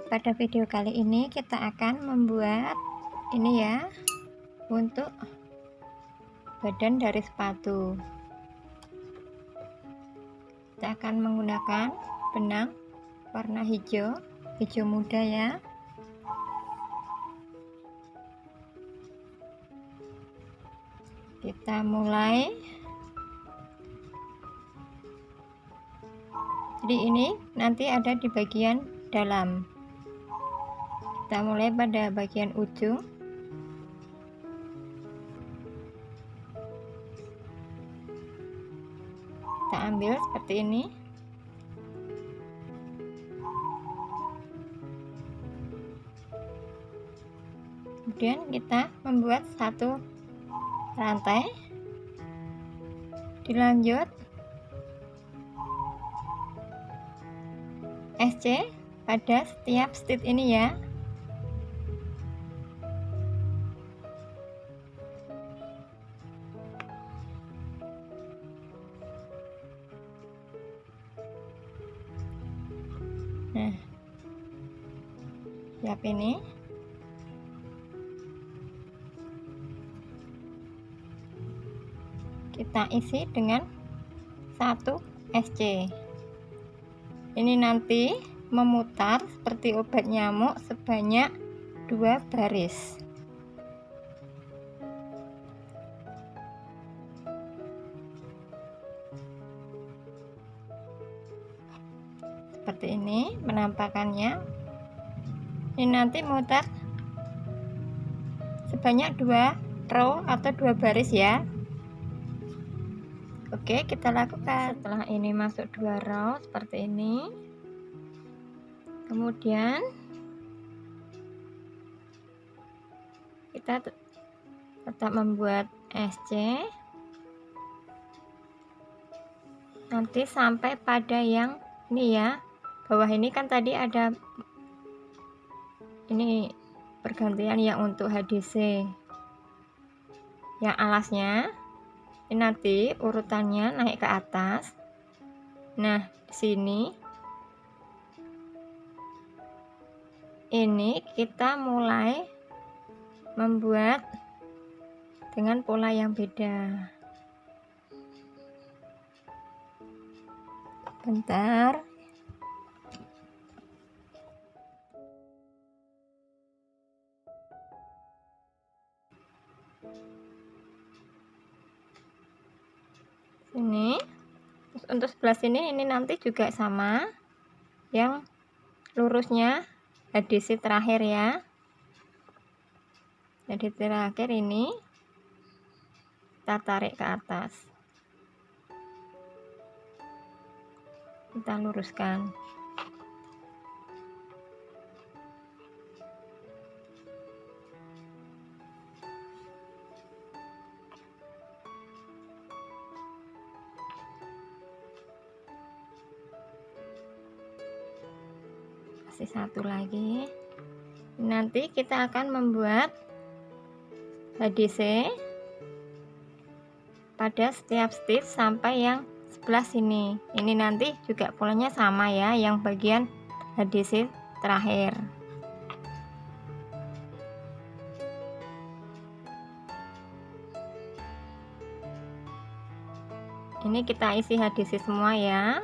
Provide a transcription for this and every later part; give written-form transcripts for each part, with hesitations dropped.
Pada video kali ini kita akan membuat ini ya, untuk badan dari sepatu. Kita akan menggunakan benang warna hijau muda ya. Kita mulai. Jadi ini nanti ada di bagian dalam. Kita mulai pada bagian ujung. Kita ambil seperti ini. Kemudian kita membuat satu rantai. Dilanjut SC pada setiap stitch ini ya. Nah, siap ini. Kita isi dengan satu SC. Ini nanti memutar seperti obat nyamuk sebanyak 2 baris. Seperti ini penampakannya. Ini nanti mutar sebanyak 2 row atau 2 baris ya. Oke, kita lakukan. Setelah ini masuk 2 row seperti ini. Kemudian kita tetap membuat SC nanti sampai pada yang ini ya. Bawah ini kan tadi ada ini pergantian yang untuk HDC. Yang alasnya ini nanti urutannya naik ke atas. Nah, di sini ini kita mulai membuat dengan pola yang beda. Bentar. Ini terus untuk sebelah sini ini nanti juga sama, yang lurusnya HDC terakhir ya. Jadi terakhir ini kita tarik ke atas, kita luruskan. Satu lagi. Nanti kita akan membuat HDC pada setiap stitch sampai yang sebelah sini. Ini nanti juga polanya sama ya, yang bagian HDC terakhir. Ini kita isi HDC semua ya.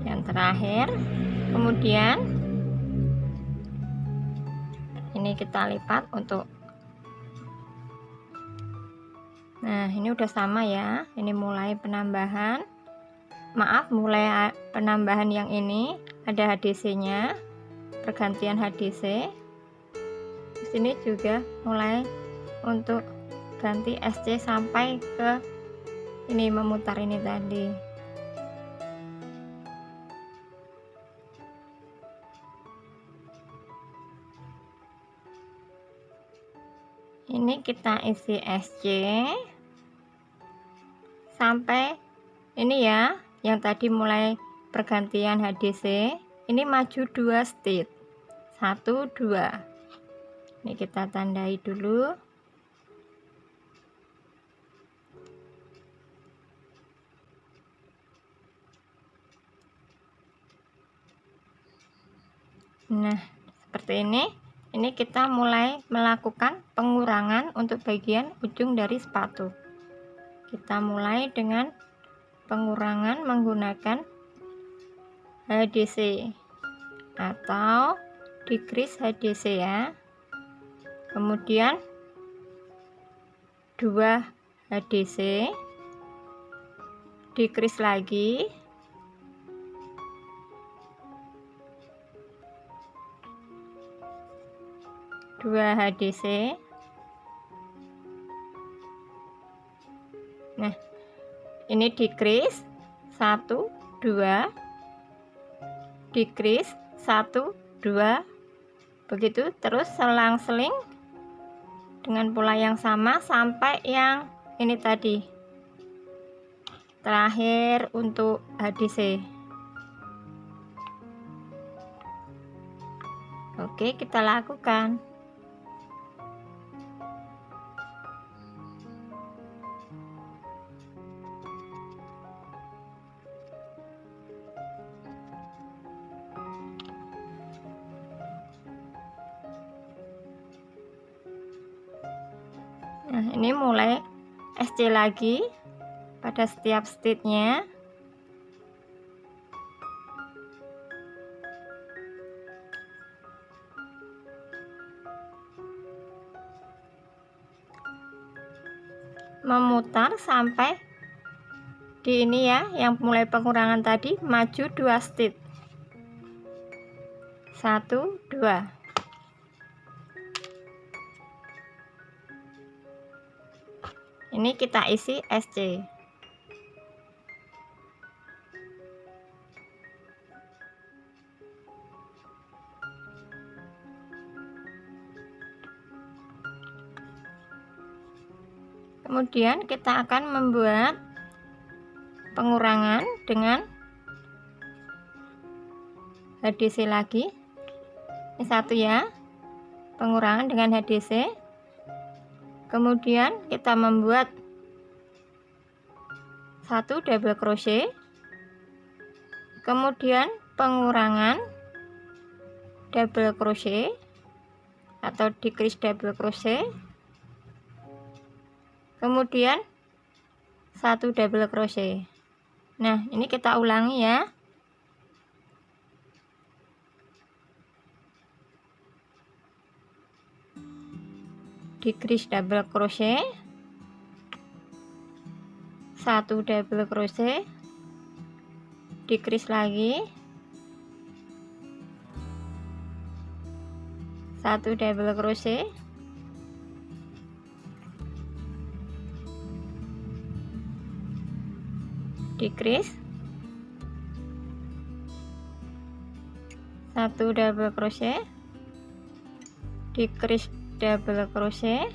Yang terakhir, kemudian ini kita lipat untuk, nah ini udah sama ya. Ini mulai penambahan, mulai penambahan yang ini ada HDC nya, pergantian HDC. Di sini juga mulai untuk ganti SC sampai ke ini, memutar ini tadi. Ini kita isi SC sampai ini ya, yang tadi mulai pergantian HDC. Ini maju 2 stitch 1 2. Ini kita tandai dulu. Nah, seperti ini. Ini kita mulai melakukan pengurangan untuk bagian ujung dari sepatu. Kita mulai dengan pengurangan menggunakan HDC atau decrease HDC ya. Kemudian 2 HDC, decrease lagi, HDC. Nah, ini decrease 1 2, decrease 1 2, begitu terus selang-seling dengan pola yang sama sampai yang ini tadi terakhir untuk HDC. Oke, kita lakukan. Nah, ini mulai SC lagi pada setiap stitch-nya. Memutar sampai di ini ya, yang mulai pengurangan tadi, maju 2 stitch. 1 2. Ini kita isi SC. Kemudian kita akan membuat pengurangan dengan HDC lagi. Ini satu ya, pengurangan dengan HDC. Kemudian kita membuat 1 double crochet, kemudian pengurangan double crochet atau decrease double crochet, kemudian 1 double crochet. Nah, ini kita ulangi ya. Decrease double crochet, 1 double crochet, decrease lagi, 1 double crochet, decrease, 1 double crochet, decrease double crochet,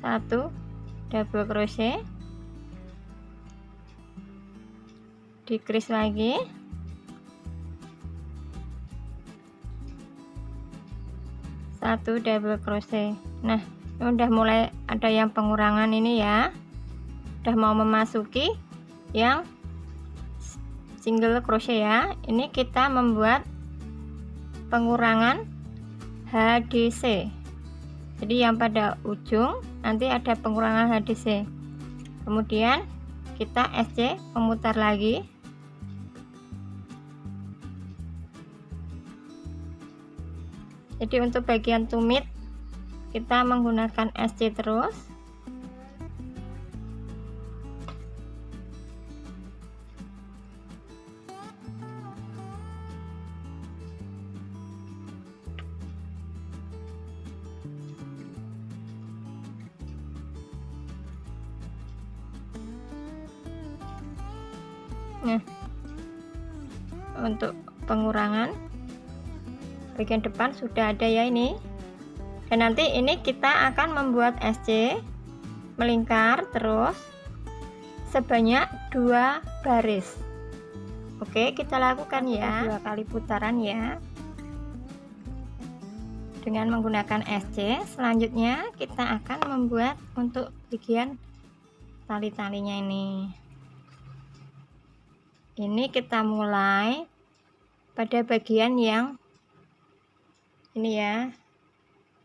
1 double crochet, decrease lagi, 1 double crochet. Nah, udah mulai ada yang pengurangan ini ya, udah mau memasuki yang single crochet ya. Ini kita membuat pengurangan HDC. Jadi yang pada ujung nanti ada pengurangan HDC. Kemudian kita SC memutar lagi. Jadi untuk bagian tumit kita menggunakan SC terus. Nah, untuk pengurangan bagian depan sudah ada ya ini. Dan nanti ini kita akan membuat SC melingkar terus sebanyak 2 baris. Oke, kita lakukan ya 2 kali putaran ya dengan menggunakan SC. Selanjutnya kita akan membuat untuk bagian tali-talinya ini kita mulai pada bagian yang ini ya,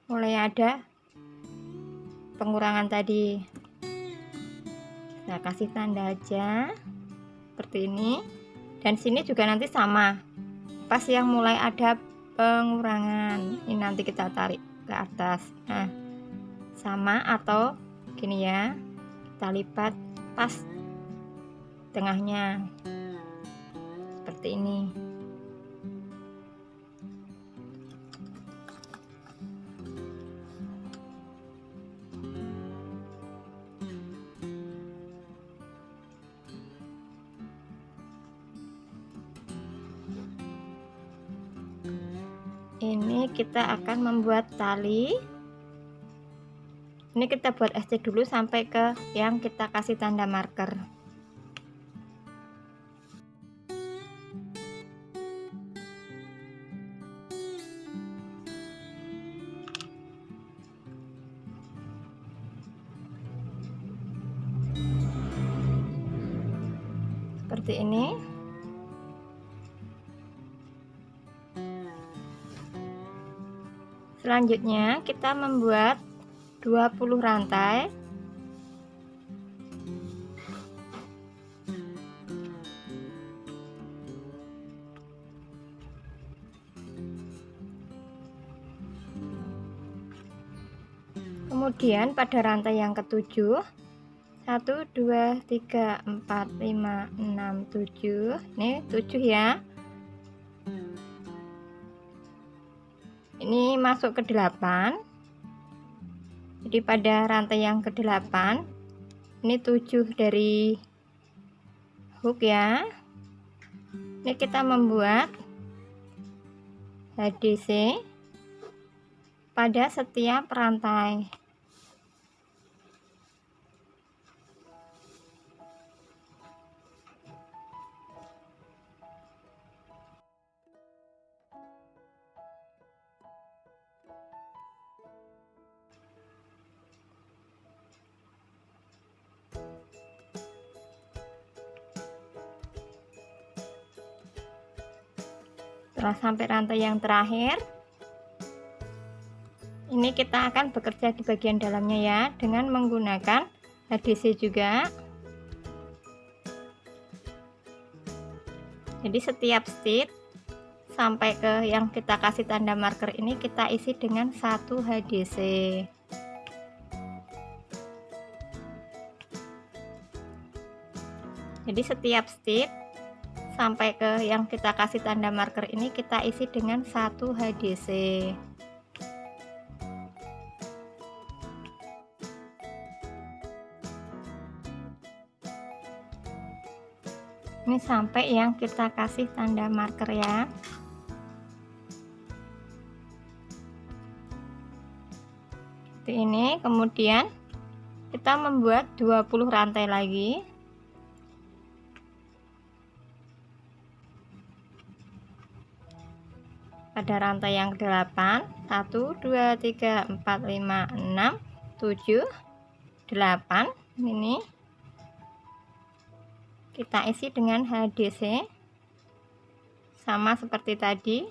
mulai ada pengurangan tadi. Kita kasih tanda aja seperti ini, dan sini juga nanti sama, pas yang mulai ada pengurangan ini nanti kita tarik ke atas. Nah, sama atau gini ya, kita lipat pas tengahnya seperti ini. Ini kita akan membuat tali. Ini kita buat SC dulu sampai ke yang kita kasih tanda marker. Seperti ini. Selanjutnya kita membuat 20 rantai. Kemudian pada rantai yang ketujuh, 1 2 3 4 5 6 7, ini 7 ya. Ini masuk ke 8. Jadi pada rantai yang ke-8 ini 7 dari hook ya. Ini kita membuat HDC pada setiap rantai. Setelah sampai rantai yang terakhir, ini kita akan bekerja di bagian dalamnya ya, dengan menggunakan HDC juga. Jadi setiap stitch sampai ke yang kita kasih tanda marker ini kita isi dengan 1 HDC. Jadi setiap stitch sampai ke yang kita kasih tanda marker ini kita isi dengan 1 HDC. Ini sampai yang kita kasih tanda marker ya. Seperti ini. Kemudian kita membuat 20 rantai lagi. Pada rantai yang ke-8, 1 2 3 4 5 6 7 8, ini kita isi dengan HDC sama seperti tadi.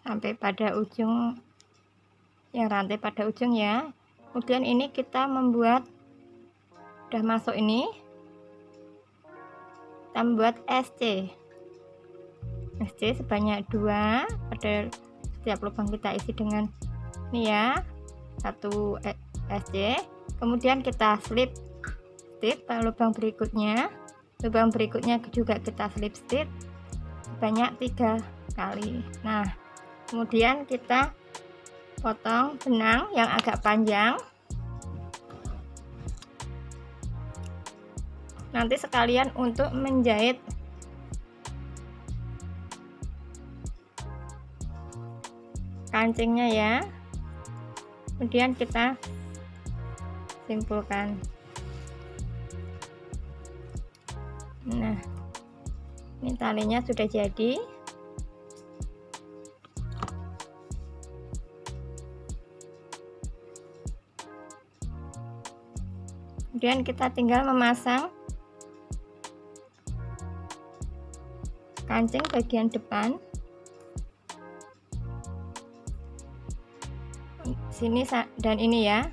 Sampai pada ujung yang rantai pada ujung ya. Kemudian ini kita membuat, udah masuk ini, kita membuat SC sebanyak 2. Pada setiap lubang kita isi dengan ini ya, 1 SC. Kemudian kita slip stitch pada lubang berikutnya juga kita slip stitch sebanyak 3 kali. Nah, kemudian kita potong benang yang agak panjang, nanti sekalian untuk menjahit kancingnya ya. Kemudian kita simpulkan. Nah, ini talinya sudah jadi. Kemudian kita tinggal memasang kancing bagian depan sini dan ini ya,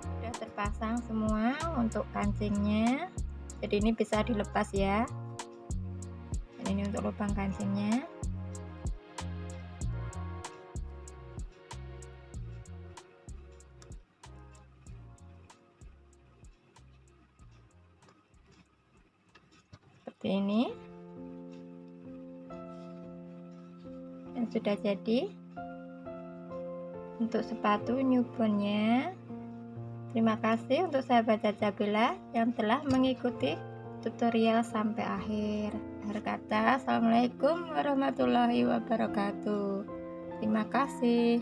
sudah terpasang semua untuk kancingnya. Jadi ini bisa dilepas ya. Dan ini untuk lubang kancingnya. Seperti ini. Dan sudah jadi untuk sepatu newbornnya. Terima kasih untuk sahabat Caca Bella yang telah mengikuti tutorial sampai akhir. Akhir kata, assalamualaikum warahmatullahi wabarakatuh. Terima kasih.